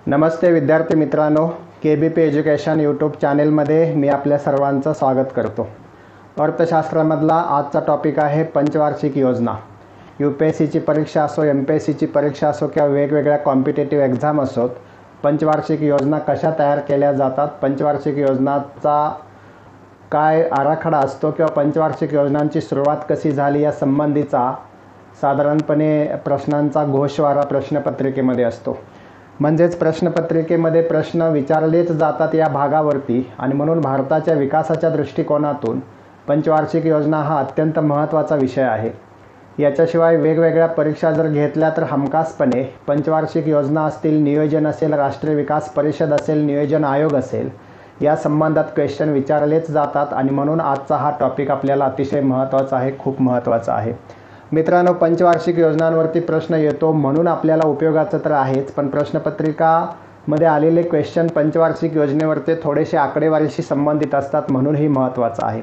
नमस्ते विद्यार्थी मित्रांनो, KBP education YouTube चॅनेलमध्ये मी आपल्या सर्वांचं स्वागत करतो। अर्थशास्त्रामधला आजचा टॉपिक आहे पंचवार्षिक योजना। UPSCची परीक्षा असो, MPSCची परीक्षा असो किंवा वेगवेगळ्या कॉम्पिटिटिव्ह एक्झाम असोत, पंचवार्षिक योजना कशा तयार केल्या जातात, पंचवार्षिक योजनाचा काय आराखडा असतो किंवा पंचवार्षिक योजनांची सुरुवात कशी झाली या संबंधीचा साधारणपणे प्रश्नांचा गोषवारा प्रश्नपत्रिकेमध्ये असतो। म्हणजेच प्रश्नपत्रिकेमध्ये प्रश्न विचारलेच जातात या भागावरती आणि म्हणून भारताच्या विकासाच्या दृष्टिकोनातून पंचवार्षिक योजना हा अत्यंत महत्त्वाचा विषय आहे। याच्याशिवाय वेगवेगळ्या परीक्षा जर घेतल्या तर हमखासपणे पंचवार्षिक योजना असतील, नियोजन असेल, राष्ट्रीय विकास परिषद असेल, नियोजन आयोग असेल, या संबंधात क्वेश्चन विचारलेच जातात आणि म्हणून आजचा हा टॉपिक आपल्याला अतिशय महत्त्वाचा आहे, खूप महत्त्वाचा आहे। मित्रांनो, पंचवार्षिक योजनांवरती प्रश्न येतो म्हणून आपल्याला उपयोगाचं तर आहेच, पण प्रश्नपत्रिकामध्ये आलेले क्वेश्चन पंचवार्षिक योजनेवरती थोडेसे आकडेवारीशी संबंधित असतात म्हणूनही महत्त्वाचं आहे।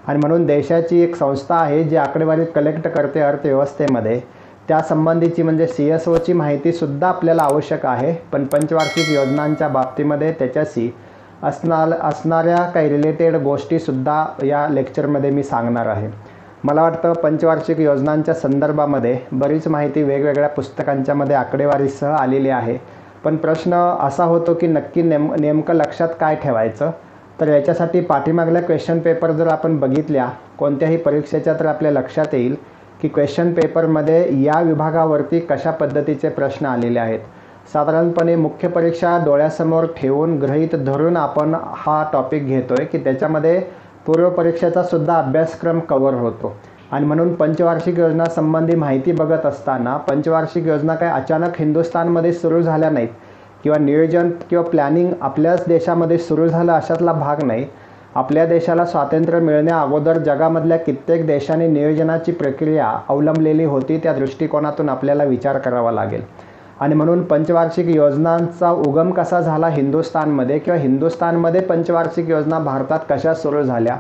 आणि म्हणून देशाची एक संस्था आहे जी आकडेवारी कलेक्ट करते अर्थव्यवस्थेमध्ये, त्या संबंधीची म्हणजे CSOची माहितीसुद्धा आपल्याला आवश्यक आहे। पण पंचवार्षिक योजनांच्या बाबतीमध्ये त्याच्याशी असणाऱ्या काही रिलेटेड गोष्टीसुद्धा या लेक्चरमध्ये मी सांगणार आहे। मला वाटतं पंचवार्षिक योजनांच्या संदर्भामध्ये बरीच माहिती वेगवेगळ्या पुस्तकांच्यामध्ये आकडेवारीसह आलेली आहे, पण प्रश्न असा होतो की नक्की नेमकं लक्षात काय ठेवायचं। तर याच्यासाठी पाठीमागल्या क्वेश्चन पेपर जर आपण बघितल्या कोणत्याही परीक्षेच्या तर आपल्या लक्षात येईल की क्वेश्चन पेपरमध्ये या विभागावरती कशा पद्धतीचे प्रश्न आलेले आहेत। साधारणपणे मुख्य परीक्षा डोळ्यासमोर ठेवून गृहीत धरून आपण हा टॉपिक घेतोय की त्याच्यामध्ये पूर्व परीक्षेचा सुद्धा अभ्यासक्रम कव्हर होतो। आणि म्हणून पंचवार्षिक योजना संबंधी माहिती बघत असताना पंचवार्षिक योजना काय अचानक हिंदुस्थानमध्ये सुरू झाल्या नाहीत किंवा नियोजन किंवा प्लॅनिंग आपल्याच देशामध्ये सुरू झालं अशातला भाग नाही। आपल्या देशाला स्वातंत्र्य मिळण्या अगोदर जगामधल्या कित्येक देशांनी नियोजनाची प्रक्रिया अवलंबलेली होती, त्या दृष्टिकोनातून आपल्याला विचार करावा लागेल। आणि म्हणून पंचवार्षिक योजनांचा उगम कसा झाला हिंदुस्थानमध्ये किंवा हिंदुस्थानमध्ये पंचवार्षिक योजना भारतात कशा सुरू झाल्या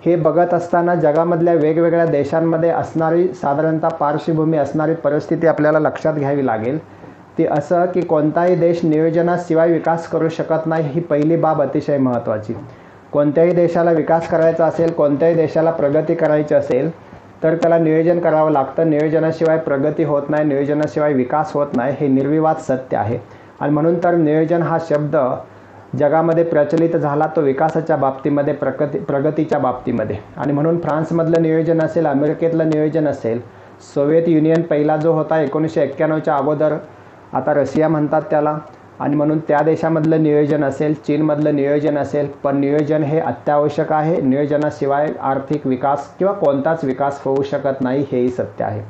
हे बघत असताना जगामधल्या वेगवेगळ्या देशांमध्ये असणारी साधारणतः पार्श्वभूमी असणारी परिस्थिती आपल्याला लक्षात घ्यावी लागेल। ती असं की कोणताही देश नियोजनाशिवाय विकास करू शकत नाही, ही पहिली बाब अतिशय महत्त्वाची। कोणत्याही देशाला विकास करायचा असेल, कोणत्याही देशाला प्रगती करायची असेल तर त्याला नियोजन करावं लागतं। नियोजनाशिवाय प्रगती होत नाही, नियोजनाशिवाय विकास होत नाही, हे निर्विवाद सत्य आहे। आणि म्हणून तर नियोजन हा शब्द जगामध्ये प्रचलित झाला तो विकासाच्या बाबतीमध्ये, प्रगतीच्या बाबतीमध्ये। आणि म्हणून फ्रान्समधलं नियोजन असेल, अमेरिकेतलं नियोजन असेल, सोव्हिएत युनियन पहिला जो होता 1991च्या अगोदर, आता रशिया म्हणतात त्याला, आणि म्हणून त्या देशामधलं नियोजन असेल, चीनमधलं नियोजन असेल, पण नियोजन हे अत्यावश्यक आहे। नियोजनाशिवाय आर्थिक विकास किंवा कोणताच विकास होऊ शकत नाही, हेही सत्य आहे।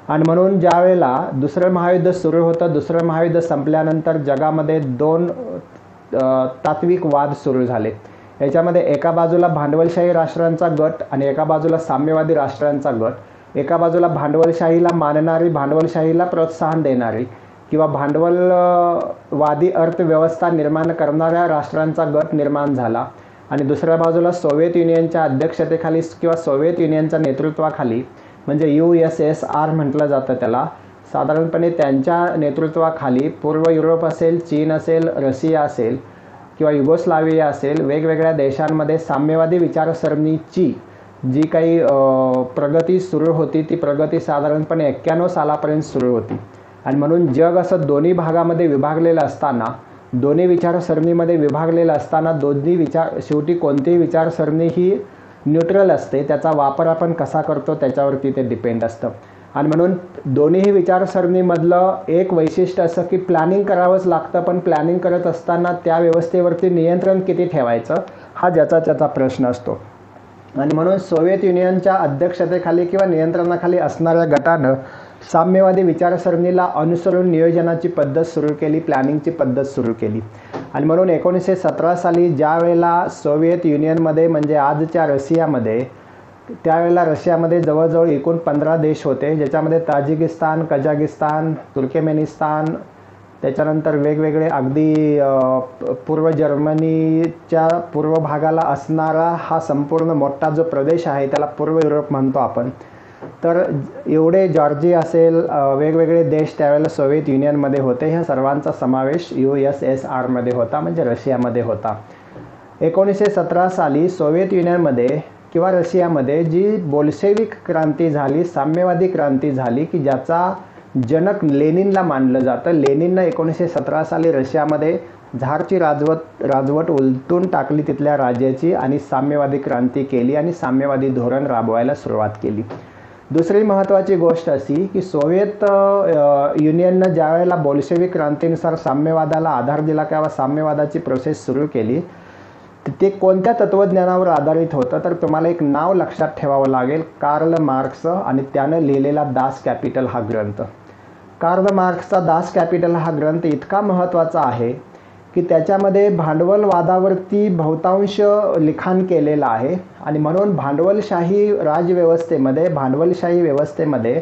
आणि म्हणून ज्या वेळेला दुसरं महायुद्ध सुरू होतं, दुसरं महायुद्ध संपल्यानंतर जगामध्ये दोन तात्विक वाद सुरू झाले। याच्यामध्ये एका बाजूला भांडवलशाही राष्ट्रांचा गट आणि एका बाजूला साम्यवादी राष्ट्रांचा गट। एका बाजूला भांडवलशाहीला मानणारी, भांडवलशाहीला प्रोत्साहन देणारी किंवा भांडवलवादी अर्थव्यवस्था निर्माण करणाऱ्या राष्ट्रांचा गट निर्माण झाला आणि दुसऱ्या बाजूला सोव्हिएत युनियनच्या अध्यक्षतेखाली किंवा सोव्हिएत युनियनच्या नेतृत्वाखाली म्हणजे USSR म्हटलं जातं त्याला, साधारणपणे त्यांच्या नेतृत्वाखाली पूर्व युरोप असेल, चीन असेल, रशिया असेल किंवा युगोस्लाविया असेल, वेगवेगळ्या देशांमध्ये साम्यवादी विचारसरणीची जी काही प्रगती सुरू होती ती प्रगती साधारणपणे 91 सालापर्यंत सुरू होती। आणि म्हणून जग असं दोन्ही भागामध्ये विभागलेलं असताना, दोन्ही विचारसरणीमध्ये विभागलेलं असताना शेवटी कोणतीही विचारसरणी ही न्यूट्रल असते, त्याचा वापर आपण कसा करतो त्याच्यावरती ते डिपेंड असतं। आणि म्हणून दोन्हीही विचारसरणीमधलं एक वैशिष्ट्य असं की प्लॅनिंग करावंच लागतं, पण प्लॅनिंग करत असताना त्या व्यवस्थेवरती नियंत्रण किती ठेवायचं हा ज्याचा त्याचा प्रश्न असतो। आणि म्हणून सोव्हिएत युनियनच्या अध्यक्षतेखाली किंवा नियंत्रणाखाली असणाऱ्या गटानं साम्यवादी विचारसरणीला अनुसरून नियोजनाची पद्धत सुरू केली, प्लॅनिंगची पद्धत सुरू केली। आणि म्हणून 1917 साली ज्या वेळेला सोव्हिएत युनियनमध्ये म्हणजे आजच्या रशियामध्ये, त्यावेळेला रशियामध्ये जवळजवळ एकूण 15 देश होते, ज्याच्यामध्ये ताजिकिस्तान, कझाकिस्तान, तुर्कमेनिस्तान, त्याच्यानंतर वेगवेगळे अगदी पूर्व जर्मनीच्या पूर्व भागाला असणारा हा संपूर्ण मोठा जो प्रदेश आहे त्याला पूर्व युरोप म्हणतो आपण। तर एवढे जॉर्जी असेल, वेगवेगळे देश त्यावेळेला सोव्हिएत युनियनमध्ये होते, ह्या सर्वांचा समावेश USSRमध्ये होता, म्हणजे रशियामध्ये होता. 1917 साली सोव्हिएत युनियनमध्ये किंवा रशियामध्ये जी बोल्शेविक क्रांती झाली, साम्यवादी क्रांती झाली, की ज्याचा जनक लेनिनला मानलं जातं. लेनिननं 1917 साली रशियामध्ये झारची राजवट उलटून टाकली तिथल्या राज्याची आणि साम्यवादी क्रांती केली आणि साम्यवादी धोरण राबवायला सुरुवात केली. दुसरी महत्त्वाची गोष्ट अशी की सोव्हिएत युनियननं ज्या वेळेला बोल्शेविक क्रांतीनुसार साम्यवादाला आधार दिला किंवा साम्यवादाची प्रोसेस सुरू केली, ते कोणत्या तत्त्वज्ञानावर आधारित होतं तर तुम्हाला एक नाव लक्षात ठेवावं लागेल, कार्ल मार्क्स आणि त्यानं लिहिलेला दास कॅपिटल हा ग्रंथ. कार्ल मार्क्सचा दास कॅपिटल हा ग्रंथ इतका महत्त्वाचा आहे की त्याच्यामध्ये भांडवलवादावरती बहुतांश लिखाण केलेलं आहे आणि म्हणून भांडवलशाही व्यवस्थेमध्ये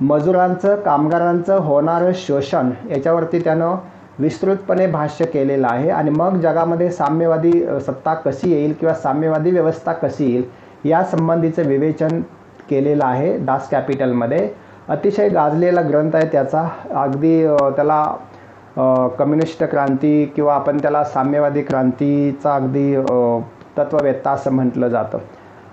मजुरांचं, कामगारांचं होणारं शोषण याच्यावरती त्यानं विस्तृतपणे भाष्य केलेलं आहे. आणि मग जगामध्ये साम्यवादी सत्ता कशी येईल किंवा साम्यवादी व्यवस्था कशी येईल या संबंधीचं विवेचन केलेलं आहे दास कॅपिटलमध्ये. अतिशय गाजलेला ग्रंथ आहे त्याचा. अगदी त्याला कम्युनिस्ट क्रांती किंवा आपण त्याला साम्यवादी क्रांतीचा अगदी तत्ववेत्ता असं म्हटलं जातं.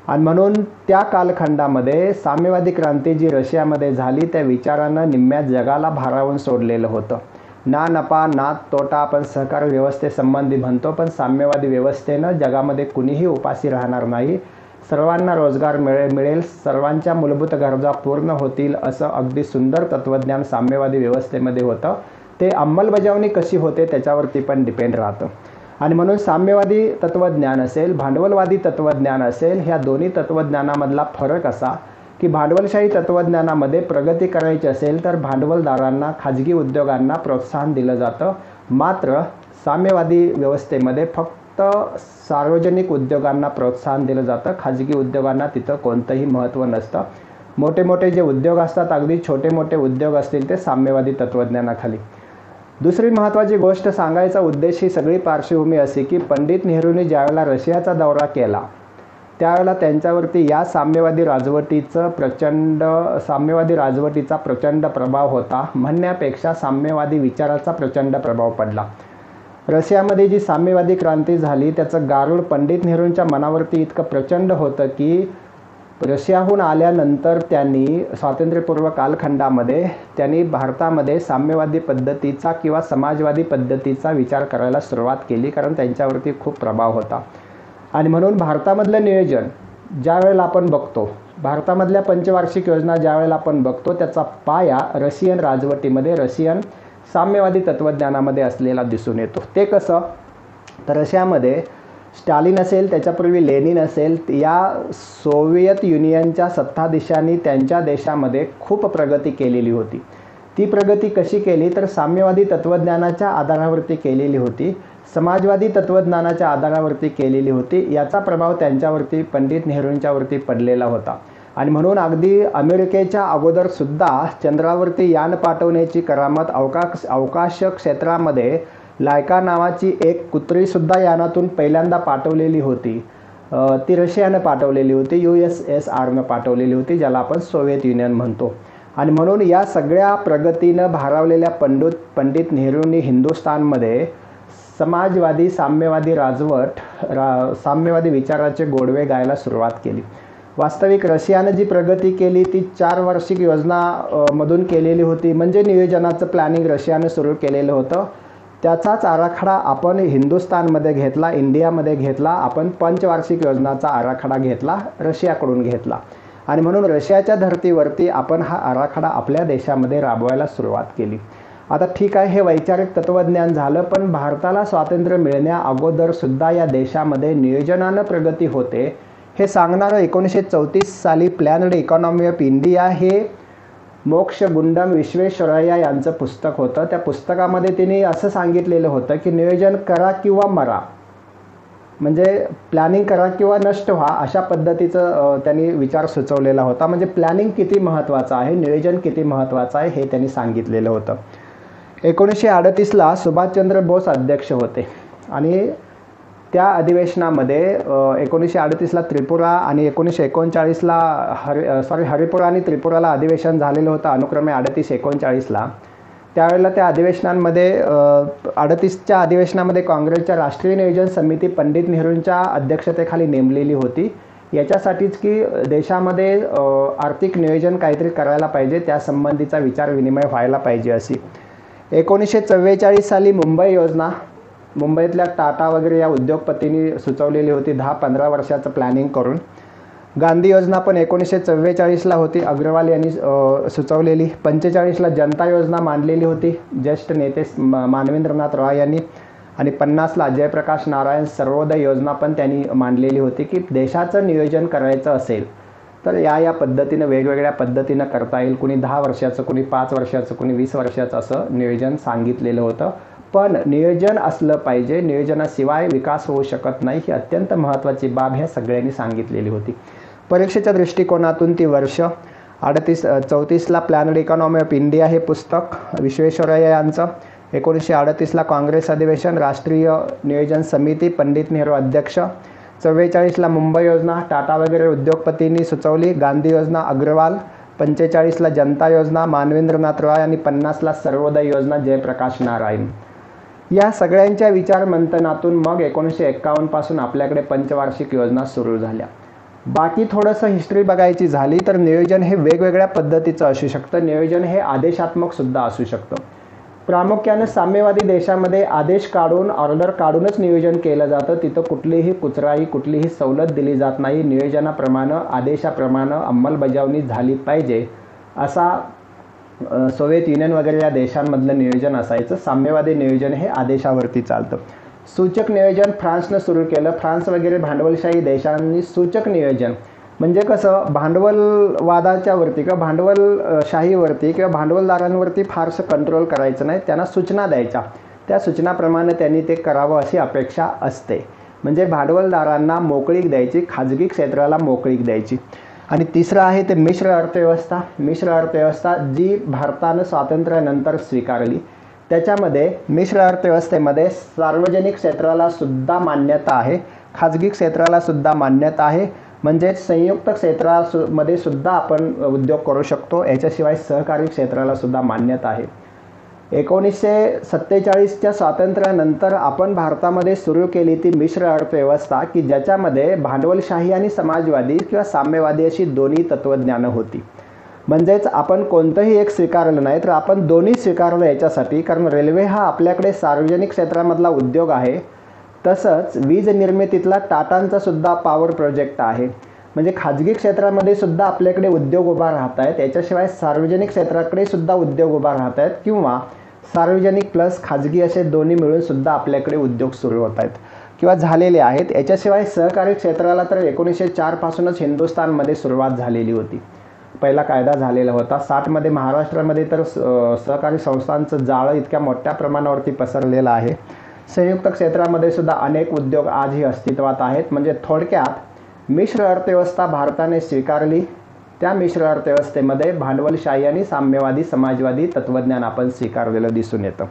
आणि म्हणून त्या कालखंडामध्ये साम्यवादी क्रांती जी रशियामध्ये झाली त्या विचारानं निम्म्या जगाला भारावून सोडलेलं होतं. ना नफा ना तोटा आपण सहकार व्यवस्थेसंबंधी म्हणतो, पण साम्यवादी व्यवस्थेनं जगामध्ये कुणीही उपाशी राहणार नाही, सर्वांना रोजगार मिळेल, सर्वांच्या मूलभूत गरजा पूर्ण होतील असं अगदी सुंदर तत्त्वज्ञान साम्यवादी व्यवस्थेमध्ये होतं. ते अंमलबजावणी कशी होते त्याच्यावरती पण डिपेंड राहतं. आणि म्हणून साम्यवादी तत्त्वज्ञान असेल, भांडवलवादी तत्त्वज्ञान असेल, ह्या दोन्ही तत्त्वज्ञानामधला फरक असा की भांडवलशाही तत्त्वज्ञानामध्ये प्रगती करायची असेल तर भांडवलदारांना, खाजगी उद्योगांना प्रोत्साहन दिलं जातं. मात्र साम्यवादी व्यवस्थेमध्ये फक्त सार्वजनिक उद्योगांना प्रोत्साहन दिलं जातं, खाजगी उद्योगांना तिथं कोणतंही महत्त्व नसतं. मोठे मोठे जे उद्योग असतात, अगदी छोटे मोठे उद्योग असतील, ते साम्यवादी तत्त्वज्ञानाखाली. दुसरी महत्त्वाची गोष्ट सांगायचा उद्देश ही सगळी पार्श्वभूमी अशी की पंडित नेहरूंनी ज्यावेळेला रशियाचा दौरा केला त्यावेळेला त्यांच्यावरती या साम्यवादी राजवटीचा प्रचंड प्रभाव होता, म्हणण्यापेक्षा साम्यवादी विचाराचा प्रचंड प्रभाव पडला. रशियामध्ये जी साम्यवादी क्रांती झाली त्याचं गारूड पंडित नेहरूंच्या मनावरती इतकं प्रचंड होतं की रशियाहून आल्यानंतर त्यांनी स्वातंत्र्यपूर्व कालखंडामध्ये त्यांनी भारतामध्ये साम्यवादी पद्धतीचा किंवा समाजवादी पद्धतीचा विचार करायला सुरुवात केली, कारण त्यांच्यावरती खूप प्रभाव होता. आणि म्हणून भारतामधलं नियोजन ज्या वेळेला आपण बघतो, भारतामधल्या पंचवार्षिक योजना ज्या वेळेला आपण बघतो, त्याचा पाया रशियन राजवटीमध्ये, रशियन साम्यवादी तत्त्वज्ञानामध्ये असलेला दिसून येतो. ते कसं तर रशियामध्ये स्टालिन असेल, त्याच्यापूर्वी लेनिन असेल, या सोव्हिएत युनियनच्या सत्ताधीशांनी त्यांच्या देशामध्ये खूप प्रगती केलेली होती. ती प्रगती कशी केली तर साम्यवादी तत्त्वज्ञानाच्या आधारावरती केलेली होती, समाजवादी तत्त्वज्ञानाच्या आधारावरती केलेली होती. याचा प्रभाव त्यांच्यावरती, पंडित नेहरूंच्यावरती पडलेला होता. आणि म्हणून अगदी अमेरिकेच्या अगोदरसुद्धा चंद्रावरती यान पाठवण्याची करामत अवकाश क्षेत्रामध्ये लायका नावाची एक कुत्रीसुद्धा यानातून पहिल्यांदा पाठवलेली होती. ती रशियानं पाठवलेली होती, USSRनं पाठवलेली होती, ज्याला आपण सोव्हिएत युनियन म्हणतो. आणि म्हणून या सगळ्या प्रगतीनं भारावलेल्या पंडित नेहरूंनी हिंदुस्थानमध्ये समाजवादी साम्यवादी विचाराचे गोडवे गायला सुरुवात केली. वास्तविक रशियानं जी प्रगती केली ती 4 वार्षिक योजनामधून केलेली होती, म्हणजे नियोजनाचं प्लॅनिंग रशियानं सुरू केलेलं होतं. त्याचाच आराखडा आपण हिंदुस्थानमध्ये घेतला, इंडियामध्ये घेतला. आपण पंचवार्षिक योजनाचा आराखडा घेतला, रशियाकडून घेतला. आणि म्हणून रशियाच्या धर्तीवरती आपण हा आराखडा आपल्या देशामध्ये राबवायला सुरुवात केली. आता ठीक आहे, हे वैचारिक तत्त्वज्ञान झालं, पण भारताला स्वातंत्र्य मिळण्या अगोदरसुद्धा या देशामध्ये नियोजनानं प्रगती होते हे सांगणारं 1934 साली प्लॅनड इकॉनॉमी ऑफ इंडिया हे मोक्षगुंडम विश्वेश्वरय्या यांचं पुस्तक होतं. त्या पुस्तकामध्ये तिने असं सांगितलेलं होतं की नियोजन करा किंवा मरा, म्हणजे प्लॅनिंग करा किंवा नष्ट व्हा, अशा पद्धतीचं त्यांनी विचार सुचवलेला होता. म्हणजे प्लॅनिंग किती महत्त्वाचं आहे, नियोजन किती महत्त्वाचं आहे हे त्यांनी सांगितलेलं होतं. 1938ला सुभाषचंद्र बोस अध्यक्ष होते आणि त्या अधिवेशनामध्ये 1938ला त्रिपुरा आणि 1939ला हरिपुरा आणि त्रिपुराला अधिवेशन झालेलं होतं अनुक्रमे 38-39ला. त्यावेळेला त्या अधिवेशनांमध्ये 38च्या अधिवेशनामध्ये काँग्रेसच्या राष्ट्रीय नियोजन समिती पंडित नेहरूंच्या अध्यक्षतेखाली नेमलेली होती. याच्यासाठीच की देशामध्ये आर्थिक नियोजन काहीतरी करायला पाहिजे, त्यासंबंधीचा विचारविनिमय व्हायला पाहिजे अशी. 1944 साली मुंबई योजना मुंबईतल्या टाटा वगैरे या उद्योगपतींनी सुचवलेली होती 10-15 वर्षाचं प्लॅनिंग करून. गांधी योजना पण 1944ला होती, अग्रवाल यांनी सुचवलेली. 45ला जनता योजना मांडलेली होती ज्येष्ठ नेते मानवेंद्रनाथ रॉय यांनी. आणि 50ला जयप्रकाश नारायण सर्वोदय योजना पण त्यांनी मांडलेली होती की देशाचं नियोजन करायचं असेल तर या पद्धतीनं वेगवेगळ्या पद्धतीनं करता येईल. कुणी 10 वर्षाचं, कुणी 5 वर्षाचं, कुणी 20 वर्षाचं असं नियोजन सांगितलेलं होतं. पण नियोजन असलं पाहिजे, नियोजनाशिवाय विकास होऊ शकत नाही, ही अत्यंत महत्त्वाची बाब ह्या सगळ्यांनी सांगितलेली होती. परीक्षेच्या दृष्टिकोनातून ती वर्ष 34ला प्लॅनड इकॉनॉमी ऑफ इंडिया हे पुस्तक विश्वेश्वरय्या यांचं. 1938ला काँग्रेस अधिवेशन, राष्ट्रीय नियोजन समिती, पंडित नेहरू अध्यक्ष. 44ला मुंबई योजना टाटा वगैरे उद्योगपतींनी सुचवली, गांधी योजना अग्रवाल. 45ला जनता योजना मानवेंद्रनाथ रॉय आणि 50ला सर्वोदय योजना जयप्रकाश नारायण. या सगळ्यांच्या विचार मंथनातून मग 1951 पासून आपल्याकडे पंचवार्षिक योजना सुरू झाल्या. बाकी थोडंसं हिस्ट्री बघायची झाली तर नियोजन हे वेगवेगळ्या पद्धतीचं असू शकतं. नियोजन हे आदेशात्मक सुद्धा असू शकतं. प्रामुख्याने साम्यवादी देशामध्ये आदेश काढून, ऑर्डर काढूनच नियोजन केलं जातं. तिथं कुठलीही कुचराई, कुठलीही सवलत दिली जात नाही. नियोजनाप्रमाणे, आदेशाप्रमाणे अंमलबजावणी झाली पाहिजे असा सोव्हिएत युनियन वगैरे या देशांमधलं नियोजन असायचं. साम्यवादी नियोजन हे आदेशावरती चालतं. सूचक नियोजन फ्रान्सनं सुरू केलं. फ्रान्स वगैरे भांडवलशाही देशांनी सूचक नियोजन म्हणजे कसं, भांडवलवादाच्या वरती किंवा भांडवलशाहीवरती किंवा भांडवलदारांवरती फारसं कंट्रोल करायचं नाही, त्यांना सूचना द्यायच्या, त्या सूचनाप्रमाणे त्यांनी ते करावं अशी अपेक्षा असते. म्हणजे भांडवलदारांना मोकळीक द्यायची, खाजगी क्षेत्राला मोकळीक द्यायची. आणि तिसरं आहे ते मिश्र अर्थव्यवस्था. मिश्र अर्थव्यवस्था जी भारतानं स्वातंत्र्यानंतर स्वीकारली. त्याच्यामध्ये मिश्र अर्थव्यवस्थेमध्ये सार्वजनिक क्षेत्राला सुद्धा मान्यता आहे, खाजगी क्षेत्राला सुद्धा मान्यता आहे. म्हणजे संयुक्त क्षेत्रामध्ये सुद्धा आपण उद्योग करू शकतो. याच्याशिवाय सहकारी क्षेत्राला सुद्धा मान्यता आहे. 1947च्या स्वातंत्र्यानंतर आपण भारतामध्ये सुरू केली ती मिश्र अर्थव्यवस्था की ज्याच्यामध्ये भांडवलशाही आणि समाजवादी किंवा साम्यवादी अशी दोन्ही तत्त्वज्ञानं होती. म्हणजेच आपण कोणतंही एक स्वीकारलं नाही तर आपण दोन्ही स्वीकारलं याच्यासाठी, कारण रेल्वे हा आपल्याकडे सार्वजनिक क्षेत्रामधला उद्योग आहे. तसंच वीज निर्मितीतला टाटांचा सुद्धा पॉवर प्रोजेक्ट आहे. म्हणजे खाजगी क्षेत्रामध्ये सुद्धा आपल्याकडे उद्योग उभा राहत आहेत. याच्याशिवाय सार्वजनिक क्षेत्राकडे सुद्धा उद्योग उभा राहत आहेत किंवा सार्वजनिक प्लस खाजगी असे दोन्ही मिळून सुद्धा आपल्याकडे उद्योग सुरू होत आहेत किंवा झालेले आहेत. याच्याशिवाय सहकारी क्षेत्राला तर 1904 पासूनच हिंदुस्थानमध्ये सुरुवात झालेली होती. पहिला कायदा झालेला होता. 60मध्ये महाराष्ट्रामध्ये तर सहकारी संस्थांचं जाळं इतक्या मोठ्या प्रमाणावरती पसरलेलं आहे. संयुक्त क्षेत्रामध्ये सुद्धा अनेक उद्योग आजही अस्तित्वात आहेत. म्हणजे थोडक्यात मिश्र अर्थव्यवस्था भारताने स्वीकारली. त्या मिश्र अर्थव्यवस्थेमध्ये भांडवलशाही आणि साम्यवादी समाजवादी तत्त्वज्ञान आपण स्वीकारलेलं दिसून येतं.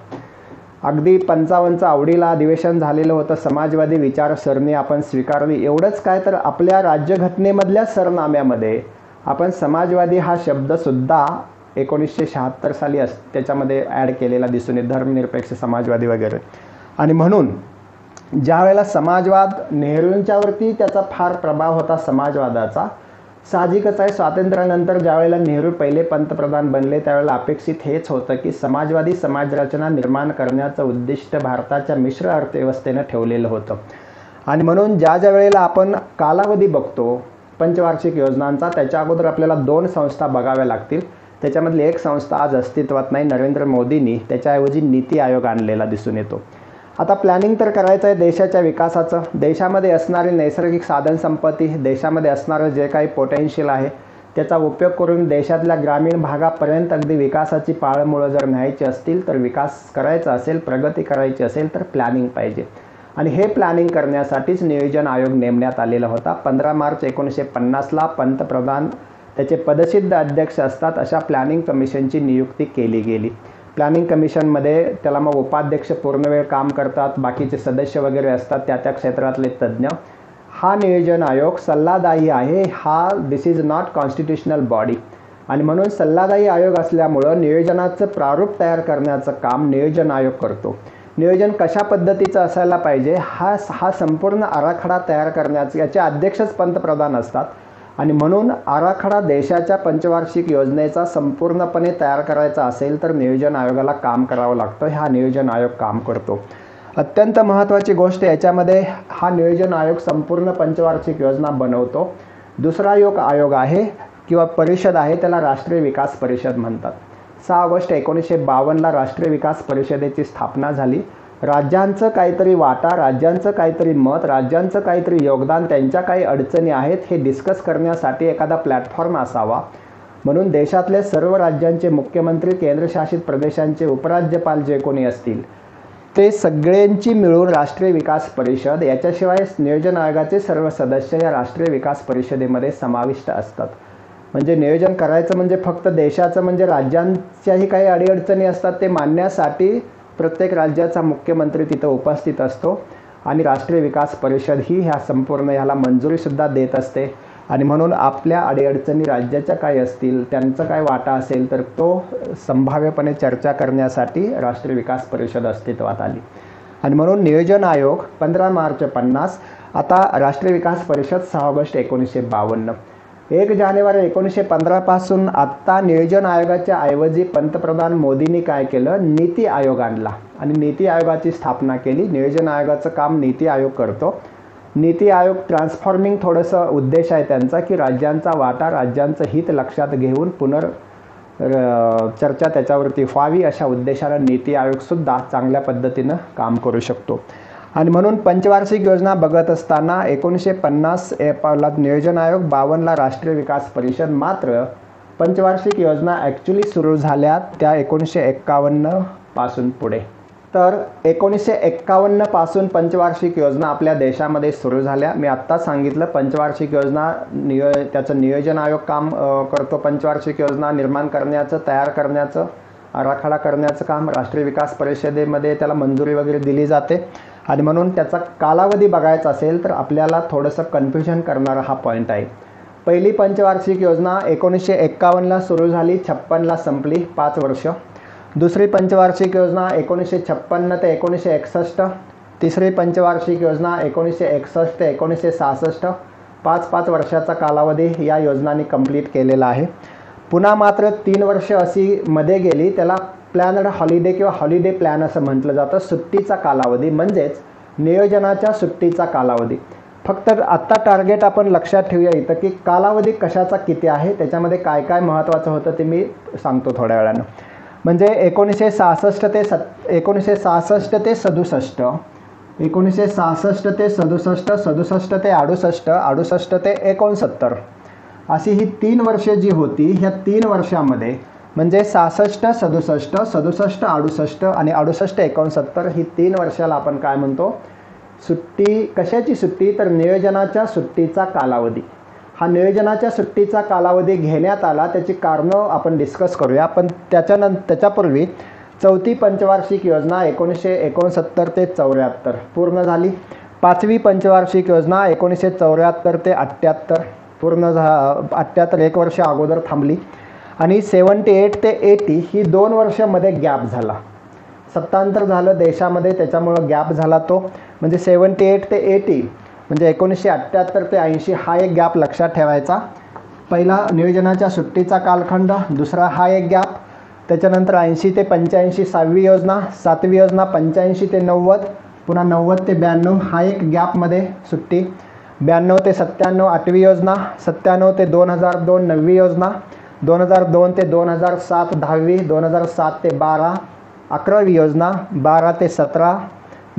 अगदी 55चं आवडीला अधिवेशन झालेलं होतं. समाजवादी विचारसरणी आपण स्वीकारली. एवढंच काय तर आपल्या राज्यघटनेमधल्या सरनाम्यामध्ये आपण समाजवादी हा शब्दसुद्धा 1976 साली त्याच्यामध्ये ॲड केलेला दिसून येतो, धर्मनिरपेक्ष समाजवादी वगैरे. आणि म्हणून ज्या वेळेला समाजवाद, नेहरूंच्यावरती त्याचा फार प्रभाव होता समाजवादाचा. साहजिकच आहे, स्वातंत्र्यानंतर ज्या वेळेला नेहरू पहिले पंतप्रधान बनले त्यावेळेला अपेक्षित हेच होतं की समाजवादी समाजरचना निर्माण करण्याचं उद्दिष्ट भारताच्या मिश्र अर्थव्यवस्थेनं ठेवलेलं होतं. आणि म्हणून ज्या वेळेला आपण कालावधी बघतो पंचवार्षिक योजनांचा, त्याच्या अगोदर आपल्याला 2 संस्था बघाव्या लागतील. त्याच्यामधली एक संस्था आज अस्तित्वात नाही. नरेंद्र मोदींनी त्याच्याऐवजी नीती आयोग आणलेला दिसून येतो. आता प्लॅनिंग तर करायचं आहे देशाच्या विकासाचं. देशामध्ये असणारी नैसर्गिक साधनसंपत्ती, देशामध्ये असणारं जे काही पोटेन्शियल आहे त्याचा उपयोग करून देशातल्या ग्रामीण भागापर्यंत अगदी विकासाची पाळंमुळं जर न्यायची असतील, तर विकास करायचा असेल, प्रगती करायची असेल तर प्लॅनिंग पाहिजे. आणि हे प्लॅनिंग करण्यासाठीच नियोजन आयोग नेमण्यात आलेला होता. 15 मार्च 1950ला पंतप्रधान त्याचे पदसिद्ध अध्यक्ष असतात अशा प्लॅनिंग कमिशनची नियुक्ती केली गेली. प्लॅनिंग कमिशनमध्ये त्याला मग उपाध्यक्ष पूर्ण वेळ काम करतात, बाकीचे सदस्य वगैरे असतात त्या क्षेत्रातले तज्ज्ञ. हा नियोजन आयोग सल्लादायी आहे. दिस इज नॉट कॉन्स्टिट्यूशनल बॉडी आणि म्हणून सल्लादायी आयोग असल्यामुळं नियोजनाचं प्रारूप तयार करण्याचं काम नियोजन आयोग करतो. नियोजन कशा पद्धतीचं असायला पाहिजे हा संपूर्ण आराखडा तयार करण्याचं याचे अध्यक्षच पंतप्रधान असतात आणि म्हणून आराखडा देशाच्या पंचवार्षिक योजनेचा संपूर्णपणे तयार करायचा असेल तर नियोजन आयोगाला काम करावं लागतं. हा नियोजन आयोग काम करतो. अत्यंत महत्त्वाची गोष्ट याच्यामध्ये हा नियोजन आयोग संपूर्ण पंचवार्षिक योजना बनवतो. दुसरा आयोग आहे किंवा परिषद आहे त्याला राष्ट्रीय विकास परिषद म्हणतात. 6 ऑगस्ट 1952ला राष्ट्रीय विकास परिषदेची स्थापना झाली. राज्यांचं काहीतरी वाटा, राज्यांचं काहीतरी मत, राज्यांचं काहीतरी योगदान, त्यांच्या काही अडचणी आहेत हे डिस्कस करण्यासाठी एखादा प्लॅटफॉर्म असावा. म्हणून देशातले सर्व राज्यांचे मुख्यमंत्री, केंद्रशासित प्रदेशांचे उपराज्यपाल जे कोणी असतील ते सगळ्यांची मिळून राष्ट्रीय विकास परिषद, याच्याशिवाय नियोजन आयोगाचे सर्व सदस्य या राष्ट्रीय विकास परिषदेमध्ये समाविष्ट असतात. म्हणजे नियोजन करायचं म्हणजे फक्त देशाचं म्हणजे राज्यांच्याही काही अडीअडचणी असतात ते मांडण्यासाठी प्रत्येक राज्याचा मुख्यमंत्री तिथं उपस्थित असतो आणि राष्ट्रीय विकास परिषद ही ह्या संपूर्ण ह्याला मंजुरीसुद्धा देत असते. आणि म्हणून आपल्या अडीअडचणी राज्याच्या काही असतील, त्यांचं काय वाटा असेल तर तो संभाव्यपणे चर्चा करण्यासाठी राष्ट्रीय विकास परिषद अस्तित्वात आली. आणि म्हणून नियोजन आयोग 15 मार्च 50, आता राष्ट्रीय विकास परिषद 6 ऑगस्ट 1952. 1 जानेवारी 1915 पासून आत्ता नियोजन आयोगाच्या ऐवजी पंतप्रधान मोदींनी काय केलं, नीती आयोग आणला आणि नीती आयोगाची स्थापना केली. नियोजन आयोगाचं काम नीती आयोग करतो. नीती आयोग ट्रान्सफॉर्मिंग थोडंसं उद्देश आहे त्यांचा की राज्यांचा वाटा, राज्यांचं हित लक्षात घेऊन चर्चा त्याच्यावरती व्हावी अशा उद्देशानं नीती आयोगसुद्धा चांगल्या पद्धतीनं काम करू शकतो. आणि म्हणून पंचवार्षिक योजना बघत असताना 1950 नियोजन आयोग, 52ला राष्ट्रीय विकास परिषद. मात्र पंचवार्षिक योजना ॲक्च्युली सुरू झाल्या त्या 1951 पासून पुढे. तर 1951 पासून पंचवार्षिक योजना आपल्या देशामध्ये सुरू झाल्या. मी आत्ता सांगितलं पंचवार्षिक योजना त्याचं नियोजन आयोग काम करतो. पंचवार्षिक योजना निर्माण करण्याचं, तयार करण्याचं, आराखडा करण्याचं काम राष्ट्रीय विकास परिषदेमध्ये त्याला मंजुरी वगैरे दिली जाते. आणि म्हणून त्याचा कालावधी बघायचा असेल तर आपल्याला थोडंसं कन्फ्युजन करणारा हा पॉईंट आहे. पहिली पंचवार्षिक योजना 1951ला सुरू झाली, 56ला संपली, 5 वर्ष. दुसरी पंचवार्षिक योजना 1956 ते 1961. तिसरी पंचवार्षिक योजना 1961 ते 1966. 5-5 वर्षाचा कालावधी या योजनांनी कंप्लीट केलेला आहे. पुन्हा मात्र 3 वर्ष अशी मध्ये गेली, त्याला प्लॅनड हॉलिडे किंवा हॉलिडे प्लॅन असं म्हटलं जातं. सुट्टीचा कालावधी म्हणजेच नियोजनाच्या सुट्टीचा कालावधी. फक्त आत्ता टार्गेट आपण लक्षात ठेवूया इथं की कालावधी कशाचा किती आहे, त्याच्यामध्ये काय काय महत्त्वाचं होतं ते मी सांगतो थोड्या वेळानं. म्हणजे 1966 ते 67, 1966 ते 67, 67 ते 68, 68 ते 69 अशी ही 3 वर्षे जी होती, ह्या 3 वर्षामध्ये म्हणजे 66, 67, 67, 68 आणि 68, 69 ही 3 वर्षाला आपण काय म्हणतो, सुट्टी. कशाची सुट्टी तर नियोजनाच्या सुट्टीचा कालावधी. हा नियोजनाच्या सुट्टीचा कालावधी घेण्यात आला, त्याची कारणं आपण डिस्कस करूया. पण त्याच्यापूर्वी 4थी पंचवार्षिक योजना 1969 ते 74 पूर्ण झाली. 5वी पंचवार्षिक योजना 1974 ते 78 पूर्ण 78 1 वर्ष अगोदर थांबली. आणि 78 ते 80 ही 2 वर्षामध्ये गॅप झाला. सत्तांतर झालं देशामध्ये, त्याच्यामुळं गॅप झाला तो. म्हणजे 78 ते 80 म्हणजे 1978 ते 80 हा एक गॅप लक्षात ठेवायचा. पहिला नियोजनाच्या सुट्टीचा कालखंड, दुसरा हा एक गॅप. त्याच्यानंतर 80 ते 85 6वी योजना, 7वी योजना 85 ते 90, पुन्हा 90 ते 92 हा एक गॅपमध्ये सुट्टी. 92 ते 97 8वी योजना, 97 ते 2002 9वी योजना, 2002 ते 2007 10वी, 2007 ते 12 11वी योजना, 12 ते 17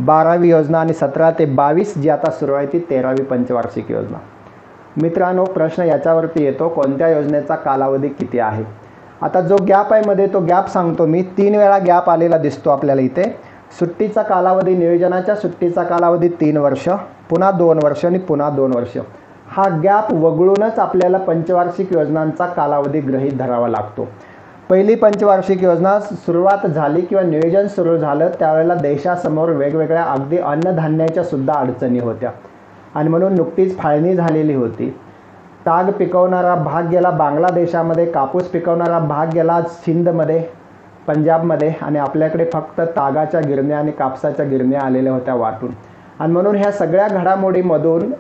12वी योजना आणि 17 ते 22 जी आता सुरू आहे ती 13वी पंचवार्षिक योजना. मित्रांनो, प्रश्न याच्यावरती येतो कोणत्या योजनेचा कालावधी किती आहे. आता जो गॅप आहे मध्ये तो गॅप सांगतो मी. 3 वेळा गॅप आलेला दिसतो आपल्याला इथे. सुट्टीचा कालावधी, नियोजनाच्या सुट्टीचा कालावधी 3 वर्ष, पुन्हा 2 वर्ष आणि पुन्हा 2 वर्ष. हा गॅप वगळूनच आपल्याला पंचवार्षिक योजनांचा कालावधी गृहीत धरावा लागतो. पहिली पंचवार्षिक योजना सुरुवात झाली किंवा नियोजन सुरू झालं त्यावेळेला देशासमोर वेगवेगळ्या अगदी अन्नधान्याच्या सुद्धा अडचणी होत्या आणि म्हणून नुकतीच फाळणी झालेली होती. ताग पिकवणारा भाग गेला बांगलादेशामध्ये, कापूस पिकवणारा भाग गेला सिंधमध्ये, पंजाबमध्ये आणि आपल्याकडे फक्त तागाच्या गिरण्या आणि कापसाच्या गिरण्या आलेल्या होत्या वाटून. आणि म्हणून ह्या सगळ्या घडामोडीमधून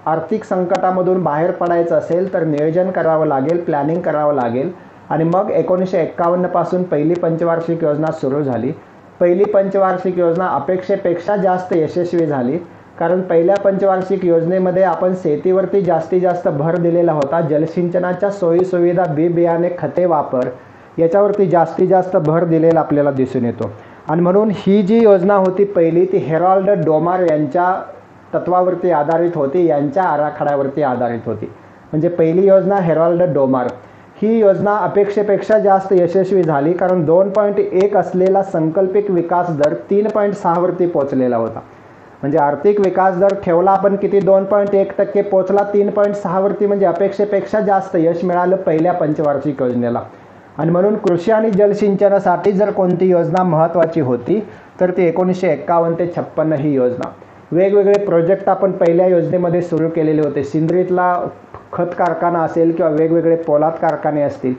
आर्थिक संकटामधून बाहेर पडायचं असेल तर नियोजन करावं लागेल, प्लॅनिंग करावं लागेल. आणि मग 1951 पासून पहिली पंचवार्षिक योजना सुरू झाली. पहिली पंचवार्षिक योजना अपेक्षेपेक्षा जास्त यशस्वी झाली, कारण पहिल्या पंचवार्षिक योजनेमध्ये आपण शेतीवरती जास्तीत जास्त भर दिलेला होता. जलसिंचनाच्या सोयीसुविधा, बी बियाणे, खते वापर याच्यावरती जास्तीत जास्त भर दिलेला आपल्याला दिसून येतो. आणि म्हणून ही जी योजना होती पहिली ती हेरॉल्ड डोमार यांच्या तत्वावरती आधारित होती, यांच्या आराखड्यावरती आधारित होती. म्हणजे पहिली योजना हेरॉल्ड डोमार. ही योजना अपेक्षेपेक्षा जास्त यशस्वी झाली, कारण 2.1 असलेला संकल्पित विकास दर 3.6 वरती पोहोचलेला होता. म्हणजे आर्थिक विकास दर ठेवला आपण किती, 2.1% पोहोचला 3.6 वरती. म्हणजे अपेक्षेपेक्षा जास्त यश मिळालं पहिल्या पंचवार्षिक योजनेला. आणि म्हणून कृषी आणि जलसिंचनासाठी जर कोणती योजना महत्त्वाची होती तर ती 1951 ते 56 ही योजना. वेगवेगळे प्रोजेक्ट आपण पहिल्या योजनेमध्ये सुरू केलेले होते. सिंद्रीतला खत कारखाना असेल किंवा वेगवेगळे पोलाद कारखाने असतील,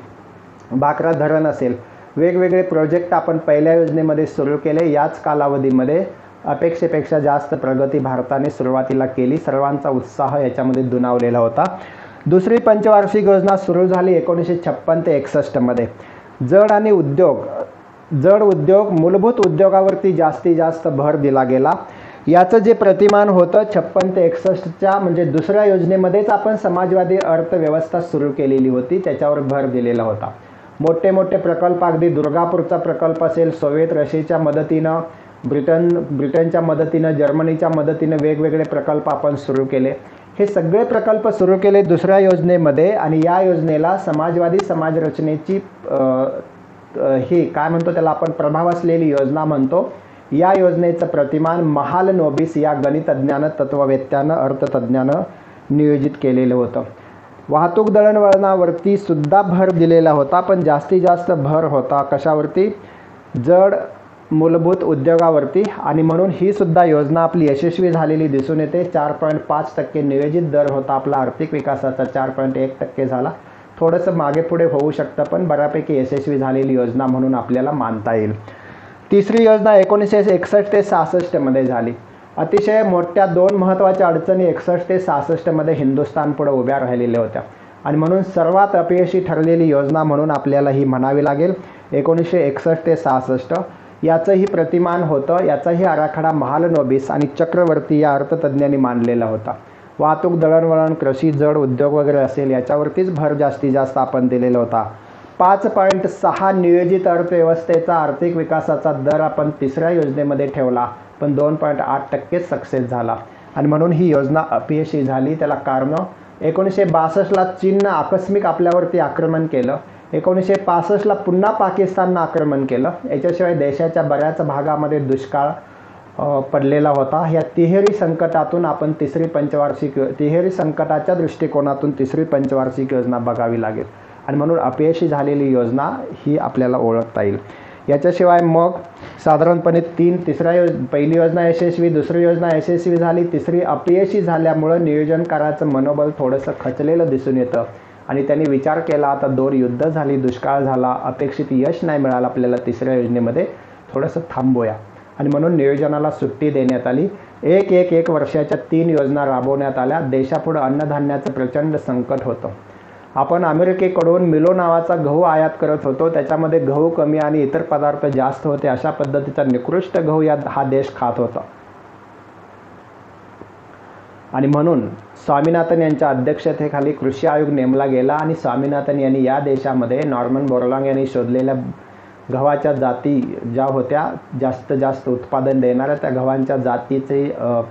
भाकरा धरण असेल, वेगवेगळे प्रोजेक्ट आपण पहिल्या योजनेमध्ये सुरू केले. याच कालावधीमध्ये अपेक्षेपेक्षा जास्त प्रगती भारताने सुरुवातीला केली. सर्वांचा उत्साह याच्यामध्ये दुणावलेला होता. दुसरी पंचवार्षिक योजना सुरू झाली 1956 ते 61 मध्ये. जड उद्योग, मूलभूत उद्योगावरती जास्तीत जास्त भर दिला गेला. याचं जे प्रतिमान होतं 56 ते 61च्या म्हणजे दुसऱ्या योजनेमध्येच आपण समाजवादी अर्थव्यवस्था सुरू केलेली होती, त्याच्यावर भर दिलेला होता. मोठे मोठे प्रकल्प, अगदी दुर्गापूरचा प्रकल्प असेल, सोव्हिएत रशियाच्या मदतीनं, ब्रिटनच्या मदतीनं, जर्मनीच्या मदतीनं वेगवेगळे प्रकल्प आपण सुरू केले. हे सगळे प्रकल्प सुरू केले दुसऱ्या योजनेमध्ये. आणि या योजनेला समाजवादी समाजरचनेची ही काय म्हणतो त्याला आपण प्रभाव असलेली योजना म्हणतो. या योजनेचं प्रतिमान महालनोबिस या गणितज्ञानं, तत्ववेत्यानं, अर्थतज्ञानं नियोजित केलेलं होतं. वाहतूक दळणवळणावरती सुद्धा भर दिलेला होता, पण जास्तीत जास्त भर होता कशावरती, जड मूलभूत उद्योगावरती. आणि म्हणून ही सुद्धा योजना आपली यशस्वी झालेली दिसून येते. 4.5% नियोजित दर होता आपला आर्थिक विकासाचा, 4.1% झाला. थोडंसं मागे पुढे होऊ शकतं, पण बऱ्यापैकी यशस्वी झालेली योजना म्हणून आपल्याला मानता येईल. तिसरी योजना 1961 ते 66 मध्ये झाली. अतिशय मोठ्या दोन महत्त्वाच्या अडचणी 61 ते 66 मध्ये हिंदुस्थान पुढे उभ्या राहिलेल्या होत्या आणि म्हणून सर्वात अपयशी ठरलेली योजना म्हणून आपल्याला ही म्हणावी लागेल 1961 ते 66. याचंही प्रतिमान होतं, याचाही आराखडा महालनोबिस आणि चक्रवर्ती या अर्थतज्ञांनी मांडलेला होता. वाहतूक, दळणवळण, कृषी, जड उद्योग वगैरे असेल याच्यावरतीच भर जास्तीत जास्त आपण दिलेला होता. 5.6 नियोजित अर्थव्यवस्थेचा आर्थिक विकासाचा दर आपण तिसऱ्या योजनेमध्ये ठेवला, पण 2.8% सक्सेस झाला आणि म्हणून ही योजना अपयशी झाली. त्याला कारण 1962ला चीननं आकस्मिक आपल्यावरती आक्रमण केलं, 1965ला पुन्हा पाकिस्ताननं आक्रमण केलं, याच्याशिवाय देशाच्या बऱ्याच भागामध्ये दुष्काळ पडलेला होता. ह्या तिहेरी संकटातून आपण तिहेरी संकटाच्या दृष्टिकोनातून तिसरी पंचवार्षिक योजना बघावी लागेल आणि म्हणून अपयशी झालेली योजना ही आपल्याला ओळखता येईल. याच्याशिवाय मग साधारणपणे पहिली योजना यशस्वी, दुसरी योजना यशस्वी झाली, तिसरी अपयशी झाल्यामुळं नियोजनकाराचं मनोबल थोडंसं खचलेलं दिसून येतं आणि त्यांनी विचार केला आता 2 युद्ध झाली, दुष्काळ झाला, अपेक्षित यश नाही मिळालं आपल्याला तिसऱ्या योजनेमध्ये, थोडंसं थांबूया आणि म्हणून नियोजनाला सुट्टी देण्यात आली. एक वर्षाच्या 3 योजना राबवण्यात आल्या. देशापुढं अन्नधान्याचं प्रचंड संकट होतं. आपण अमेरिकेकडून मिलो नावाचा गहू आयात करत होतो, त्याच्यामध्ये गहू कमी आणि इतर पदार्थ जास्त होते. अशा पद्धतीचा निकृष्ट गहू हा देश खात होता आणि म्हणून स्वामीनाथन यांच्या अध्यक्षतेखाली कृषी आयोग नेमला गेला आणि स्वामीनाथन यांनी या देशामध्ये नॉर्मन बोरलॉग यांनी शोधलेल्या गव्हाच्या जाती ज्या होत्या जास्त उत्पादन देणाऱ्या त्या गव्हांच्या जातीची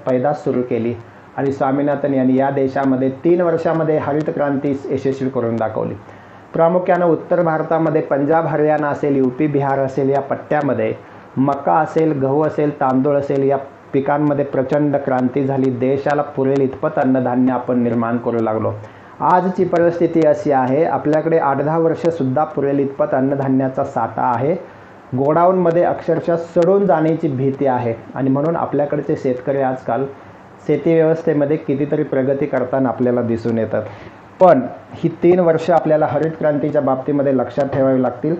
पैदास सुरू केली आणि स्वामीनाथन यांनी या देशामध्ये 3 वर्षामध्ये हरित क्रांती यशस्वी करून दाखवली. प्रामुख्यानं उत्तर भारतामध्ये पंजाब, हरियाणा असेल, UP, बिहार असेल या पट्ट्यामध्ये मका असेल, गहू असेल, तांदूळ असेल या पिकांमध्ये प्रचंड क्रांती झाली. देशाला पुरेल इतपत अन्नधान्य आपण निर्माण करू लागलो आजची परिस्थिती अशी आहे, आपल्याकडे 8-10 वर्षसुद्धा पुरेल इतपत अन्नधान्याचा साठा आहे. गोडाऊनमध्ये अक्षरशः सडून जाण्याची भीती आहे आणि म्हणून आपल्याकडचे शेतकरी आजकाल शेती व्यवस्थेमध्ये कितीतरी प्रगती करताना आपल्याला दिसून येतात. पण ही 3 वर्ष आपल्याला हरित क्रांतीच्या बाबतीमध्ये लक्षात ठेवावी लागतील,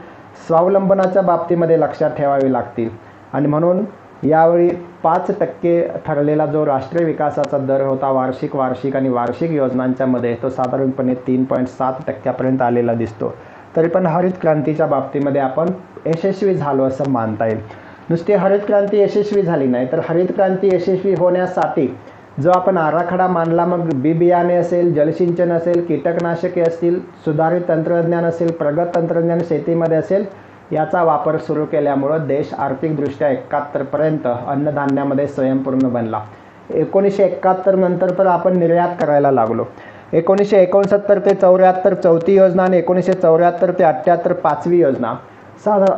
स्वावलंबनाच्या बाबतीमध्ये लक्षात ठेवावी लागतील आणि म्हणून यावेळी 5% ठरलेला जो राष्ट्रीय विकासाचा दर होता वार्षिक आणि वार्षिक योजनांच्यामध्ये, तो साधारणपणे 3.7% आलेला दिसतो. तरी पण हरित क्रांतीच्या बाबतीमध्ये आपण यशस्वी झालो असं मानता येईल. नुसती हरित क्रांती यशस्वी झाली नाही, तर हरित क्रांती यशस्वी होण्यासाठी जो आपण आराखडा मांडला, मग बी बियाणे असेल, जलसिंचन असेल, कीटकनाशके असतील, सुधारित तंत्रज्ञान असेल, प्रगत तंत्रज्ञान शेतीमध्ये असेल, याचा वापर सुरू केल्यामुळं देश आर्थिकदृष्ट्या 71 पर्यंत अन्नधान्यामध्ये स्वयंपूर्ण बनला. 1971 नंतर तर आपण निर्यात करायला लागलो. 1969 ते 74 चौथी योजना आणि 1974 ते 78 पाचवी योजना.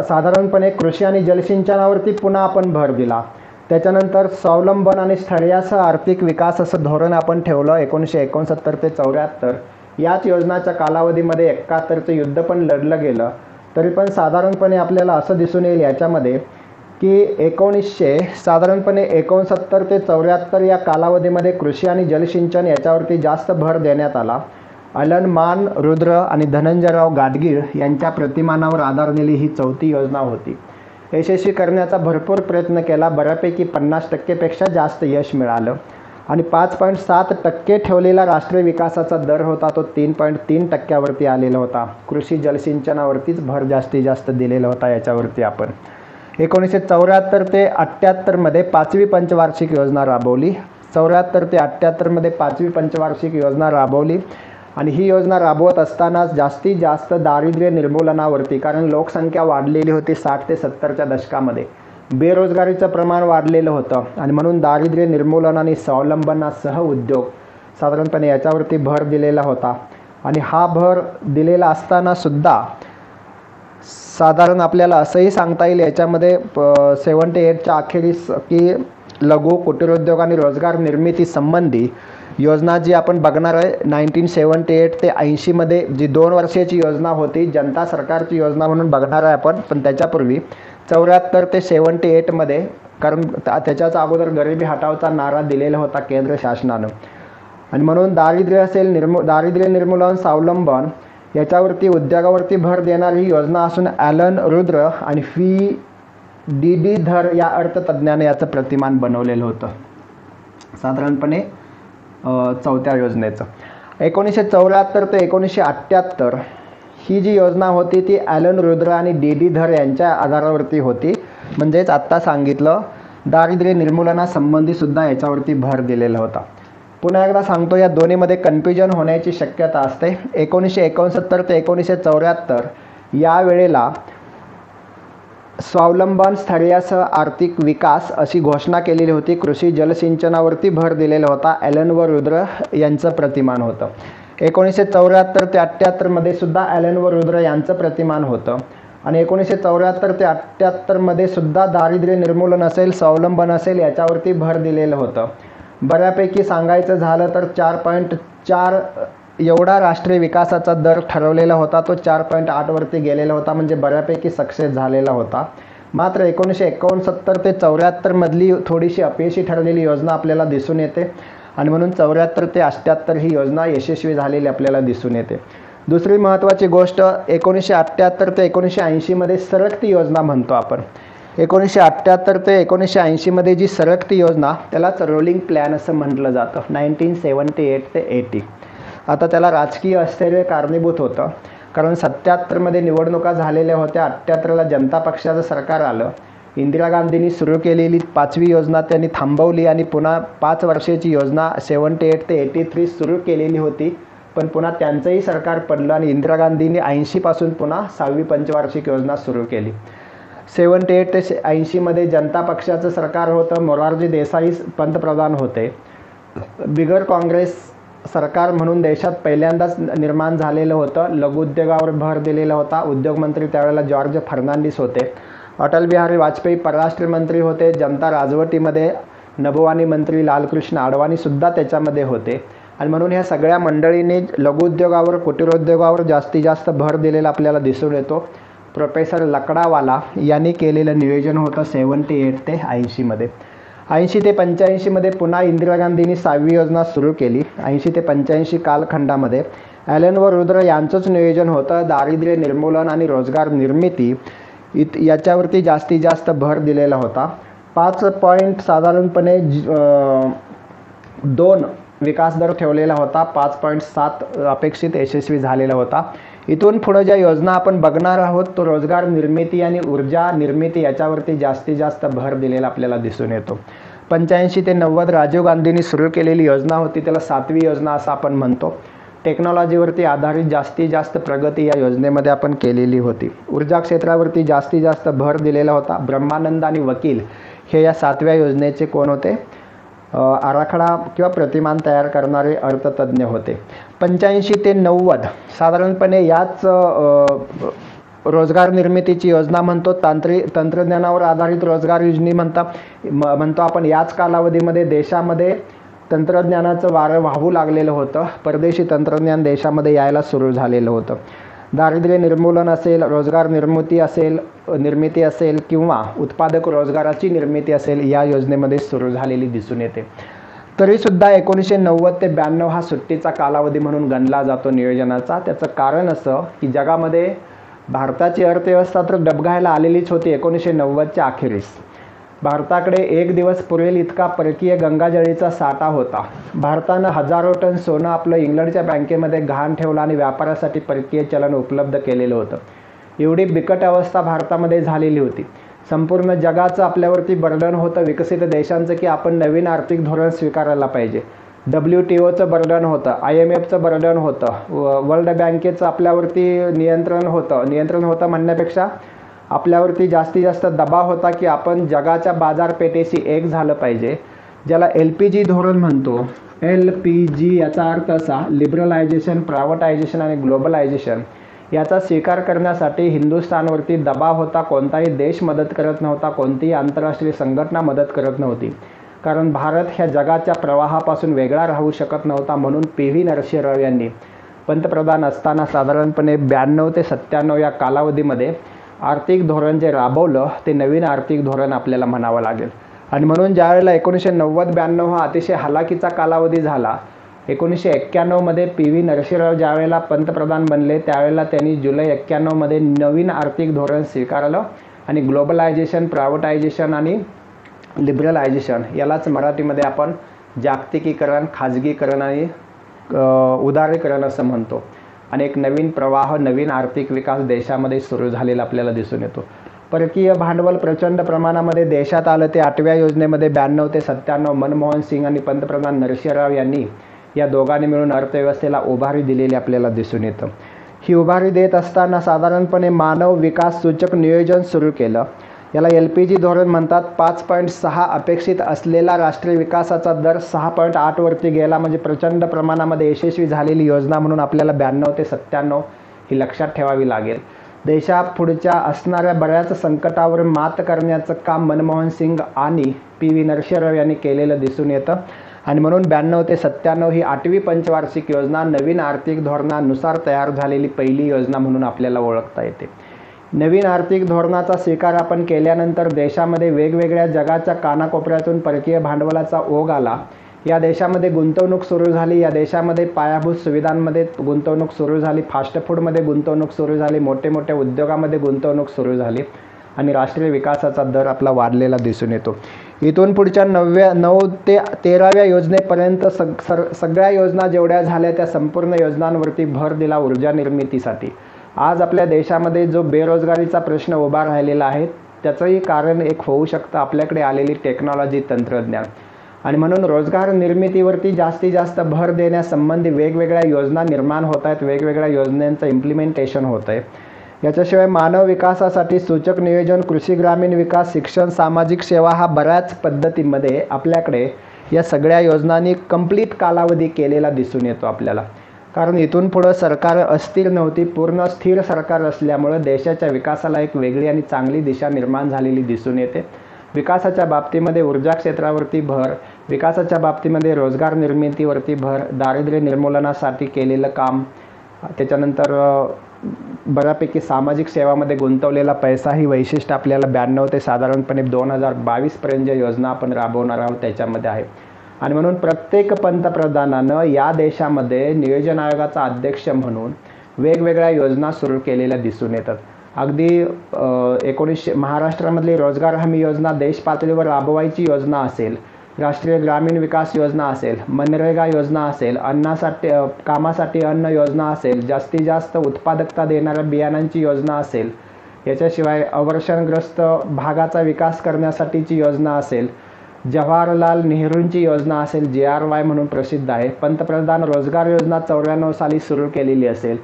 साधारणपणे कृषी आणि जलसिंचनावरती पुन्हा आपण भर दिला. त्याच्यानंतर स्वावलंबन आणि स्थैर्यासह आर्थिक विकास असं धोरण आपण ठेवलं 1969 ते 74. याच योजनाच्या कालावधीमध्ये 71चं युद्ध पण लढलं गेलं. तरी पण साधारणपणे आपल्याला असं दिसून येईल याच्यामध्ये की साधारणपणे 69 ते 74 या कालावधीमध्ये कृषी आणि जलसिंचन याच्यावरती जास्त भर देण्यात आला. अलन मान, रुद्र आणि धनंजयराव गाडगीळ यांच्या प्रतिमानावर आधारलेली ही चौथी योजना होती. यशस्वी करण्याचा भरपूर प्रयत्न केला, बऱ्यापैकी 50% पेक्षा जास्त यश मिळालं आणि 5.7% ठेवलेला राष्ट्रीय विकासाचा दर होता, तो 3.3% आलेला होता. कृषी जलसिंचनावरतीच भर जास्तीत जास्त दिलेला होता. याच्यावरती आपण 1974 ते 78 पाचवी पंचवार्षिक योजना राबवली. 74 ते 78 पाचवी पंचवार्षिक योजना राबवली आणि ही योजना राबवत असतानाच जास्तीत जास्त दारिद्र्य निर्मूलनावरती, कारण लोकसंख्या वाढलेली होती 60 ते 70च्या दशकामध्ये, बेरोजगारीचं प्रमाण वाढलेलं होतं आणि म्हणून दारिद्र्य निर्मूलन आणि स्वावलंबनासह उद्योग साधारणपणे याच्यावरती भर दिलेला होता. आणि हा भर दिलेला असताना सुद्धा साधारण आपल्याला असंही सांगता येईल याच्यामध्ये 78च्या अखेरीस की लघु कुटीरोद्योग आणि रोजगार निर्मिती संबंधी योजना जी आपण बघणार आहे 1978 ते 80मध्ये, जी 2 वर्षाची योजना होती, जनता सरकारची योजना म्हणून बघणार आहे आपण. पण त्याच्यापूर्वी 74 ते 78मध्ये, कारण त्याच्याच अगोदर गरिबी हटावचा नारा दिलेला होता केंद्र शासनानं आणि म्हणून दारिद्र्य निर्मूलन, स्वावलंबन याच्यावरती उद्योगावरती भर देणारी ही योजना असून ॲलन रुद्र आणि डी धर या अर्थतज्ञाने याचं प्रतिमान बनवलेलं होतं साधारणपणे चौथ्या योजनेचं. 1974 ते 1978 ही जी योजना होती ती ॲलन रुद्र आणि डी धर यांच्या आधारावरती होती. म्हणजेच आत्ता सांगितलं दारिद्र्य निर्मूलनासंबंधी सुद्धा याच्यावरती भर दिलेला होता. पुन्हा एकदा सांगतो, या दोन्हीमध्ये कन्फ्युजन होण्याची शक्यता असते. 1969 ते 1974 या वेळेला स्वावलंबन, स्थैर्यासह आर्थिक विकास अशी घोषणा केलेली होती. कृषी जलसिंचनावरती भर दिलेला होता. ॲलन व रुद्र यांचं प्रतिमान होतं. 1974 ते 78मध्ये सुद्धा ॲलन व रुद्र यांचं प्रतिमान होतं आणि 1974 ते 78मध्ये सुद्धा दारिद्र्य निर्मूलन असेल, स्वावलंबन असेल याच्यावरती भर दिलेलं होतं. बऱ्यापैकी सांगायचं झालं तर 4.4 एवढा राष्ट्रीय विकासाचा दर ठरवलेला होता, तो 4.8 वरती गेलेला होता, म्हणजे बऱ्यापैकी सक्सेस झालेला होता. मात्र 1969 ते 74 मधली थोडीशी अपयशी ठरलेली योजना आपल्याला दिसून येते आणि म्हणून 74 ते 78 ही योजना यशस्वी झालेली आपल्याला दिसून येते. दुसरी महत्त्वाची गोष्ट 1978 ते 1980मध्ये सरकती योजना म्हणतो आपण. 1978 ते 1980मध्ये जी सरकती योजना, त्यालाच रोलिंग प्लॅन असं म्हटलं जातं. 1978 ते 80. आता त्याला राजकीय स्थैर्य कारणीभूत होतं, कारण 77मध्ये निवडणुका झालेल्या होत्या. 78ला जनता पक्षाचं सरकार आलं. इंदिरा गांधींनी सुरू केलेली पाचवी योजना त्यांनी थांबवली आणि पुन्हा 5 वर्षाची योजना 78 ते 83 सुरू केलेली होती. पण पुन्हा त्यांचंही सरकार पडलं आणि इंदिरा गांधींनी 80पासून पुन्हा 6वी पंचवार्षिक योजना सुरू केली. 78 ते 80मध्ये जनता पक्षाचं सरकार होतं. मोरारजी देसाई पंतप्रधान होते. बिगर काँग्रेस सरकार म्हणून देशात पहिल्यांदाच निर्माण झालेलं होतं. लघुउद्योगावर भर दिलेला होता. उद्योगमंत्री त्यावेळेला जॉर्ज फर्नांडिस होते. अटल बिहारी वाजपेयी परराष्ट्र मंत्री होते. जनता राजवटीमध्ये नभोवाणी मंत्री लालकृष्ण अडवाणीसुद्धा त्याच्यामध्ये होते आणि म्हणून ह्या सगळ्या मंडळींनी लघुउद्योगावर कुटीरोद्योगावर जास्तीत जास्त भर दिलेला आपल्याला दिसून येतो. प्रोफेसर लकडावाला यांनी केलेलं नियोजन होतं 78 ते 80मध्ये. 80 ते 85मध्ये पुन्हा इंदिरा गांधींनी 6वी योजना सुरू केली. 80 ते 85 कालखंडामध्ये ॲलन व रुद्र यांचंच नियोजन होतं. दारिद्र्य निर्मूलन आणि रोजगार निर्मिती याच्यावरती जास्तीत जास्त भर दिलेला होता. 5 पॉईंट साधारणपणे 2 विकास दर ठेवलेला होता. 5.7 अपेक्षित यशस्वी झालेला होता. इथून पुढे ज्या योजना आपण बघणार आहोत तो रोजगार निर्मिती आणि ऊर्जा निर्मिती याच्यावरती जास्तीत जास्त भर दिलेला आपल्याला दिसून येतो. 85 ते 90 राजीव गांधींनी सुरू केलेली योजना होती, त्याला 7वी योजना असं आपण म्हणतो. टेक्नॉलॉजीवरती आधारित जास्तीत जास्त प्रगती या योजनेमध्ये आपण केलेली होती. ऊर्जा क्षेत्रावरती जास्तीत जास्त भर दिलेला होता. ब्रह्मानंद आणि वकील हे या 7व्या योजनेचे कोण होते? आराखडा किंवा प्रतिमान तयार करणारे अर्थतज्ञ होते. 85 ते 90 साधारणपणे याच रोजगार निर्मितीची योजना म्हणतो. तंत्रज्ञानावर आधारित रोजगार योजने म्हणतो आपण. याच कालावधीमध्ये देशामध्ये तंत्रज्ञानाचं वारं वाहू लागलेलं होतं. परदेशी तंत्रज्ञान देशामध्ये यायला सुरू झालेलं होतं. दारिद्र्य निर्मूलन असेल, रोजगार निर्मिती असेल किंवा उत्पादक रोजगाराची निर्मिती असेल या योजनेमध्ये सुरू झालेली दिसून येते. तरीसुद्धा 1990 ते 92 हा सुट्टीचा कालावधी म्हणून गणला जातो नियोजनाचा. त्याचं कारण असं की जगामध्ये भारताची अर्थव्यवस्था तर डबघायला आलेलीच होती 1990च्या अखेरीस. भारताकडे एक दिवस पुरेल इतका परकीय गंगाजळीचा साठा होता. भारतानं हजारो टन सोनं आपलं इंग्लंडच्या बँकेमध्ये गहाण ठेवलं आणि व्यापारासाठी परकीय चलन उपलब्ध केलेलं होतं. एवढी बिकट अवस्था भारतामध्ये झालेली होती. संपूर्ण जगाचं आपल्यावरती बर्डन होतं विकसित देशांचं की आपण नवीन आर्थिक धोरण स्वीकारायला पाहिजे. WTOचं बर्डन होतं, IMFचं बर्डन होतं, वर्ल्ड बँकेचं आपल्यावरती नियंत्रण होतं म्हणण्यापेक्षा आपल्यावरती जास्तीत जास्त दबाव होता की आपण जगाच्या बाजारपेठेशी एक झालं पाहिजे. ज्याला LPG धोरण म्हणतो. LPG याचा अर्थ असा लिबरलायझेशन, प्रायव्हेटायझेशन आणि ग्लोबलायझेशन याचा स्वीकार करण्यासाठी हिंदुस्थानवरती दबाव होता. कोणताही देश मदत करत नव्हता, कोणतीही आंतरराष्ट्रीय संघटना मदत करत नव्हती. कारण भारत ह्या जगाच्या प्रवाहापासून वेगळा राहू शकत नव्हता. म्हणून PV नरसिंहराव यांनी पंतप्रधान असताना साधारणपणे 92 ते 97 या कालावधीमध्ये आर्थिक धोरण जे राबवलं ते नवीन आर्थिक धोरण आपल्याला म्हणावं लागेल. आणि म्हणून ज्यावेळेला 1990-92 हा अतिशय हलाखीचा कालावधी झाला. 1991मध्ये PV नरसिंहराव ज्यावेळेला पंतप्रधान बनले त्यावेळेला त्यांनी जुलै 91मध्ये नवीन आर्थिक धोरण स्वीकारलं आणि ग्लोबलायझेशन, प्रायव्हेटायझेशन आणि लिबरलायझेशन यालाच मराठीमध्ये आपण जागतिकीकरण, खाजगीकरण आणि उदारीकरण असं म्हणतो. आणि एक नवीन प्रवाह, नवीन आर्थिक विकास देशामध्ये सुरू झालेला आपल्याला दिसून येतो. परकीय भांडवल प्रचंड प्रमाणामध्ये देशात आलं ते 8व्या योजनेमध्ये 92 ते 97 मनमोहन सिंग आणि पंतप्रधान नरसिंहराव यांनी या दोघांनी मिळून अर्थव्यवस्थेला उभारी दिलेली आपल्याला दिसून येतं. ही उभारी देत असताना साधारणपणे मानव विकास सूचक नियोजन सुरू केलं. याला LPG धोरण म्हणतात. 5.6 अपेक्षित असलेला राष्ट्रीय विकासाचा दर 6.8 वरती गेला. म्हणजे प्रचंड प्रमाणामध्ये यशस्वी झालेली योजना म्हणून आपल्याला 92 ते 97 ही लक्षात ठेवावी लागेल. देशापुढच्या असणाऱ्या बऱ्याच संकटावर मात करण्याचं काम मनमोहन सिंग आणि PV नरसिंहराव यांनी केलेलं दिसून येतं. आणि म्हणून 92 ते 97 ही 8वी पंचवार्षिक योजना नवीन आर्थिक धोरणानुसार तयार झालेली पहिली योजना म्हणून आपल्याला ओळखता येते. नवीन आर्थिक धोरणाचा स्वीकार आपण केल्यानंतर देशामध्ये वेगवेगळ्या जगाच्या कानाकोपऱ्यातून परकीय भांडवलाचा ओघ आला. या देशामध्ये गुंतवणूक सुरू झाली. या देशामध्ये पायाभूत सुविधांमध्ये गुंतवणूक सुरू झाली, फास्ट फूडमध्ये गुंतवणूक सुरू झाली, मोठे मोठे उद्योगामध्ये गुंतवणूक सुरू झाली आणि राष्ट्रीय विकासाचा दर आपला वाढलेला दिसून येतो. इथून पुढच्या 9 ते 13व्या योजनेपर्यंत सगळ्या योजना जेवढ्या झाल्या त्या संपूर्ण योजनांवरती भर दिला ऊर्जा निर्मितीसाठी. आज आपल्या देशामध्ये जो बेरोजगारीचा प्रश्न उभा राहिलेला आहे त्याचंही कारण एक होऊ शकतं आपल्याकडे आलेली टेक्नॉलॉजी, तंत्रज्ञान. आणि म्हणून रोजगार निर्मितीवरती जास्तीत जास्त भर देण्यासंबंधी वेगवेगळ्या योजना निर्माण होत आहेत, वेगवेगळ्या योजनांचं इम्प्लिमेंटेशन होतं आहे. याच्याशिवाय मानव विकासासाठी सूचक नियोजन, कृषी ग्रामीण विकास, शिक्षण, सामाजिक सेवा हा बऱ्याच पद्धतीमध्ये आपल्याकडे या सगळ्या योजनांनी कंप्लीट कालावधी केलेला दिसून येतो आपल्याला. कारण इथून पुढं सरकार अस्थिर नव्हती, पूर्ण स्थिर सरकार असल्यामुळं देशाच्या विकासाला एक वेगळी आणि चांगली दिशा निर्माण झालेली दिसून येते. विकासाच्या बाबतीमध्ये ऊर्जा क्षेत्रावरती भर, विकासाच्या बाबतीमध्ये रोजगार निर्मितीवरती भर, दारिद्र्य निर्मूलनासाठी केलेलं काम, त्याच्यानंतर बऱ्यापैकी सामाजिक सेवामध्ये गुंतवलेला पैसा ही वैशिष्ट्य आपल्याला 92 ते साधारणपणे 2022पर्यंत ज्या योजना आपण राबवणार आहोत त्याच्यामध्ये आहे. आणि म्हणून प्रत्येक पंतप्रधानानं या देशामध्ये नियोजन आयोगाचा अध्यक्ष म्हणून वेगवेगळ्या योजना सुरू केलेल्या दिसून येतात. अगदी महाराष्ट्रामधली रोजगार हमी योजना देश पातळीवर राबवायची योजना असेल, राष्ट्रीय ग्रामीण विकास योजना असेल, मनरेगा योजना असेल, कामासाठी अन्न योजना असेल, जास्तीत जास्त उत्पादकता देणाऱ्या बियाणांची योजना असेल, याच्याशिवाय अवर्षणग्रस्त भागाचा विकास करण्यासाठीची योजना असेल, जवाहरलाल नेहरूंची योजना असेल, JRY म्हणून प्रसिद्ध आहे, पंतप्रधान रोजगार योजना 94 साली सुरू केलेली असेल,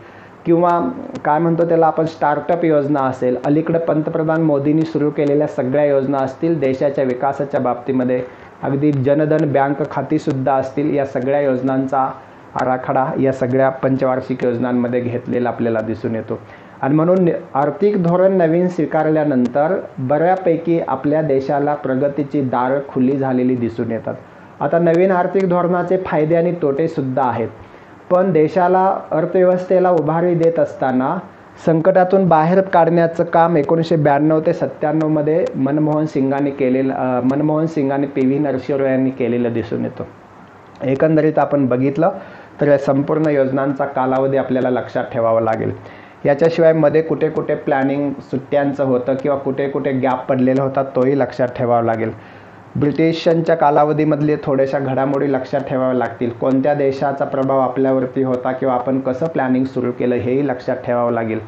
किंवा काय म्हणतो त्याला आपण स्टार्टअप योजना असेल, अलीकडे पंतप्रधान मोदींनी सुरू केलेल्या सगळ्या योजना असतील, देशाच्या विकासाच्या बाबतीमध्ये अगदी जनधन बँक खातीसुद्धा असतील, या सगळ्या योजनांचा आराखडा या सगळ्या पंचवार्षिक योजनांमध्ये घेतलेला आपल्याला दिसून येतो. आणि म्हणून आर्थिक धोरण नवीन स्वीकारल्यानंतर बऱ्यापैकी आपल्या देशाला प्रगतीची दारं खुली झालेली दिसून येतात. आता नवीन आर्थिक धोरणाचे फायदे आणि तोटेसुद्धा आहेत, पण देशाला अर्थव्यवस्थेला उभारी देत असताना संकटातून बाहेर काढण्याचं काम 1992 ते 97मध्ये मनमोहन सिंग आणि PV नरसिंह यांनी केलेलं दिसून येतो. एकंदरीत आपण बघितलं तर या संपूर्ण योजनांचा कालावधी आपल्याला लक्षात ठेवावा लागेल. याच्याशिवाय मध्ये कुठे कुठे प्लॅनिंग सुट्ट्यांचं होतं किंवा कुठे कुठे गॅप पडलेला होता तोही लक्षात ठेवावा लागेल. ब्रिटिशांच्या कालावधीमधले थोड्याशा घडामोडी लक्षात ठेवाव्या लागतील. कोणत्या देशाचा प्रभाव आपल्यावरती होता किंवा आपण कसं प्लॅनिंग सुरू केलं हेही लक्षात ठेवावं लागेल.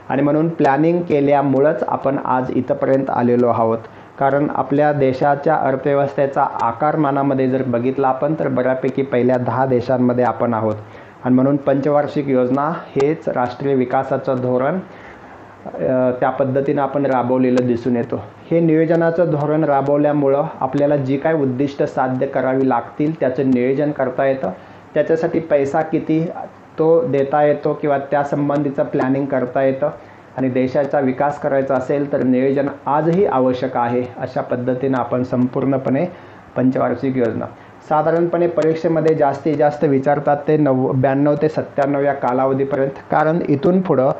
आणि म्हणून प्लॅनिंग केल्यामुळंच आपण आज इथंपर्यंत आलेलो आहोत. कारण आपल्या देशाच्या अर्थव्यवस्थेचा आकारमानामध्ये जर बघितला आपण तर बऱ्यापैकी पहिल्या 10 देशांमध्ये आपण आहोत. आणि म्हणून पंचवार्षिक योजना हेच राष्ट्रीय विकासाचं धोरण त्या पद्धतीनं आपण राबवलेलं दिसून येतो. हे नियोजनाचं धोरण राबवल्यामुळं आपल्याला जी काय उद्दिष्ट साध्य करावी लागतील त्याचं नियोजन करता येतं. त्याच्यासाठी पैसा किती तो देता येतो किंवा त्यासंबंधीचं प्लॅनिंग करता येतं. आणि देशाचा विकास करायचा असेल तर नियोजन आजही आवश्यक आहे. अशा पद्धतीनं आपण संपूर्णपणे पंचवार्षिक योजना साधारणपणे परीक्षेमध्ये जास्तीत जास्त विचारतात ते 92 ते 97 या कालावधीपर्यंत. कारण इथून पुढं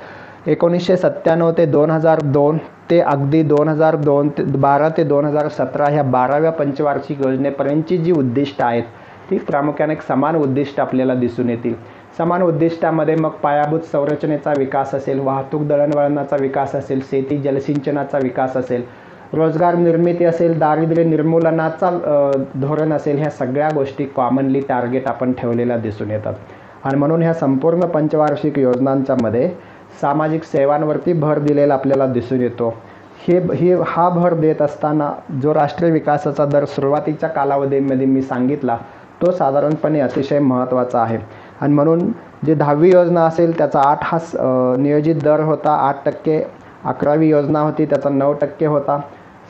1997 ते 2002 ते अगदी 2012 ते 2017 ह्या 12व्या पंचवार्षिक योजनेपर्यंतची जी उद्दिष्ट आहेत ती प्रामुख्याने एक समान उद्दिष्ट आपल्याला दिसून येतील. समान उद्दिष्टामध्ये मग पायाभूत संरचनेचा विकास असेल, वाहतूक दळणवळणाचा विकास असेल, शेती जलसिंचनाचा विकास असेल, रोजगार निर्मिती असेल, दारिद्र्य निर्मूलनाचा धोरण असेल, ह्या सगळ्या गोष्टी कॉमनली टार्गेट आपण ठेवलेल्या दिसून येतात. आणि म्हणून ह्या संपूर्ण पंचवार्षिक योजनांच्या मध्ये सामाजिक सेवांवरती भर दिलेला आपल्याला दिसून येतो. हा भर देत असताना जो राष्ट्रीय विकासाचा दर सुरुवातीच्या कालावधीमध्ये मी सांगितला तो साधारणपणे अतिशय महत्त्वाचा आहे. आणि म्हणून जे 10वी योजना असेल त्याचा 8 हा नियोजित दर होता, 8%. 11वी योजना होती त्याचा 9% होता.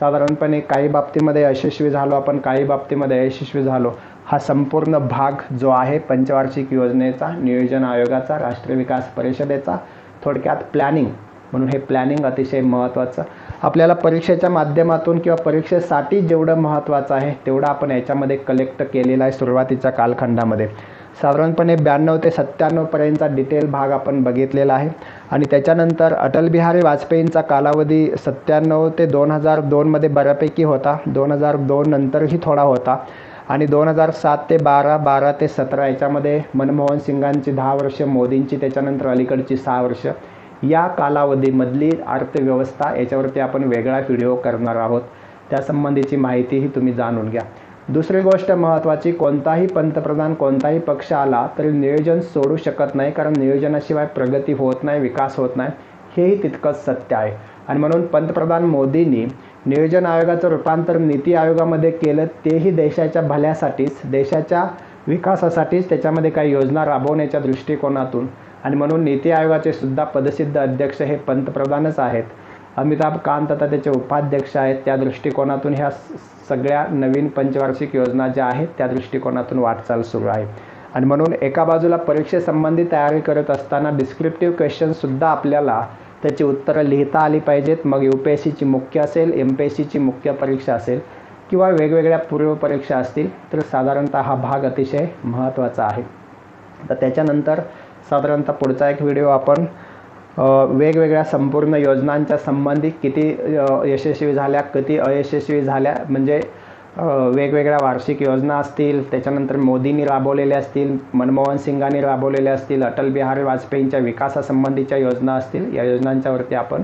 साधारणपणे काही बाबतीमध्ये यशस्वी झालो आपण, काही बाबतीमध्ये अयशस्वी झालो. हा संपूर्ण भाग जो आहे पंचवार्षिक योजनेचा, नियोजन आयोगाचा, राष्ट्रीय विकास परिषदेचा, थोडक्यात प्लॅनिंग. म्हणून हे प्लॅनिंग अतिशय महत्त्वाचं आपल्याला परीक्षेच्या माध्यमातून किंवा परीक्षेसाठी जेवढं महत्त्वाचं आहे तेवढं आपण याच्यामध्ये कलेक्ट केलेलं आहे सुरुवातीच्या कालखंडामध्ये. साधारणपणे 92 ते 97 पर्यंतचा डिटेल भाग आपण बघितलेला आहे. आणि त्याच्यानंतर अटल बिहारी वाजपेयींचा कालावधी 97 ते 2002 मध्ये बऱ्यापैकी होता. 2002 नंतरही थोडा होता. आणि 2007 ते 12 ते 17 याच्यामध्ये मनमोहन सिंगांची 10 वर्ष, मोदींची त्याच्यानंतर अलीकडची 6 वर्ष. या कालावधीमधली अर्थव्यवस्था याच्यावरती आपण वेगळा व्हिडिओ करणार आहोत. त्यासंबंधीची माहितीही तुम्ही जाणून घ्या. दुसरी गोष्ट महत्त्वाची, कोणताही पंतप्रधान, कोणताही पक्ष आला तरी नियोजन सोडू शकत नाही. कारण नियोजनाशिवाय प्रगती होत नाही, विकास होत नाही, हेही तितकंच सत्य आहे. आणि म्हणून पंतप्रधान मोदींनी नियोजन आयोगाचं रूपांतर नीती आयोगामध्ये केलं, तेही देशाच्या भल्यासाठीच, देशाच्या विकासासाठीच, त्याच्यामध्ये काही योजना राबवण्याच्या दृष्टिकोनातून. आणि म्हणून नीती आयोगाचे सुद्धा पदसिद्ध अध्यक्ष हे पंतप्रधानच आहेत. अमिताभ कांत आता त्याचे उपाध्यक्ष आहेत. त्या दृष्टिकोनातून ह्या सगळ्या नवीन पंचवार्षिक योजना ज्या आहेत त्या दृष्टिकोनातून वाटचाल सुरू आहे. आणि म्हणून एका बाजूला परीक्षेसंबंधी तयारी करत असताना डिस्क्रिप्टिव्ह क्वेश्चनसुद्धा आपल्याला त्याची उत्तरं लिहिता आली पाहिजेत. मग UPSCची मुख्य असेल, MPSCची मुख्य परीक्षा असेल किंवा वेगवेगळ्या पूर्वपरीक्षा असतील तर साधारणतः हा भाग अतिशय महत्त्वाचा आहे. तर त्याच्यानंतर साधारणतः पुढचा एक व्हिडिओ आपण वेगवेगळ्या संपूर्ण योजनांच्या संबंधित किती यशस्वी झाल्या, किती अयशस्वी झाल्या, म्हणजे वेगवेगळ्या वार्षिक योजना असतील, त्याच्यानंतर मोदींनी राबवलेल्या असतील, मनमोहन सिंगांनी राबवलेल्या असतील, अटल बिहारी वाजपेयींच्या विकासासंबंधीच्या योजना असतील, या योजनांच्यावरती आपण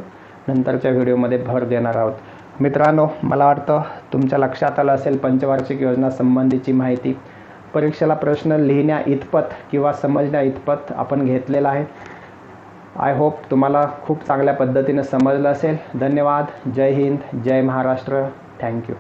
नंतरच्या व्हिडिओमध्ये भर देणार आहोत. मित्रांनो, मला वाटतं तुमच्या लक्षात आलं असेल पंचवार्षिक योजना संबंधीची माहिती. परीक्षेला प्रश्न लिहिण्या इतपत किंवा समजण्या इतपत आपण घेतलेला आहे. आय होप तुम्हाला खूप चांगल्या पद्धतीने समजलं असेल. धन्यवाद. जय हिंद, जय महाराष्ट्र. थँक्यू.